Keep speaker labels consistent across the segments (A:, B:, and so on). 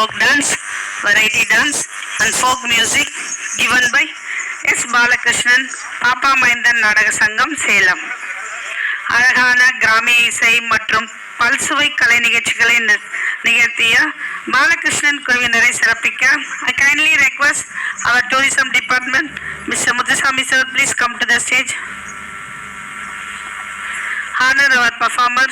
A: folk dance, variety dance and folk music given by S. Balakrishnan, பாப்பா மைந்தன் நாடக சங்கம் சேலம். அழகான கிராமிய இசை மற்றும் பல்சுவை கலை நிகழ்ச்சிகளை நிகழ்த்திய பாலகிருஷ்ணன் குழுவினரை சிறப்பிக்க I kindly request our tourism department, Mr. Muthuswamy sir, please come to the stage. Honor our performer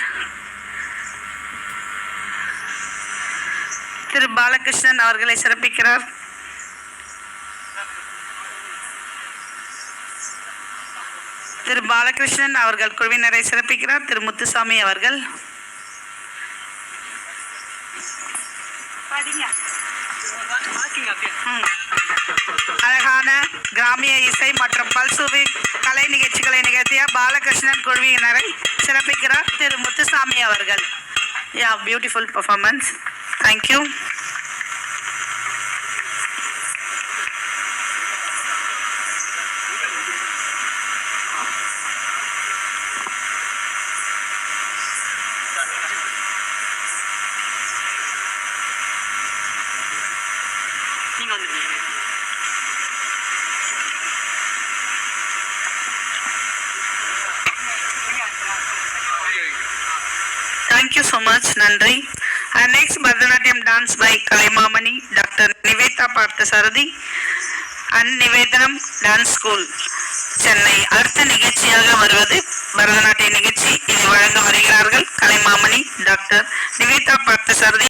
A: திரு பாலகிருஷ்ணன் அவர்களை சிறப்பிக்கிறார். திரு பாலகிருஷ்ணன் அவர்கள் குழுவினரை சிறப்பிக்கிறார். திரு முத்துசாமி அவர்கள். அழகான கிராமிய இசை மற்றும் பல்சுவை கலை நிகழ்ச்சிகளை நிகழ்த்திய பாலகிருஷ்ணன் குழுவினரை சிறப்பிக்கிறார் திரு முத்துசாமி அவர்கள். Yeah, beautiful performance. Thank you. Thank you so much, Nandri. And next Bharatanatyam dance by Kalaimamani, Dr. Nivetha Parthasarathy and Nivedanam Dance School, Chennai. அடுத்த நிகழ்ச்சியாக வருவது பரதநாட்டிய நிகழ்ச்சி. இதை வழங்க வருகிறார்கள் கலைமாமணி டாக்டர் நிவேதா பார்த்தசாரதி.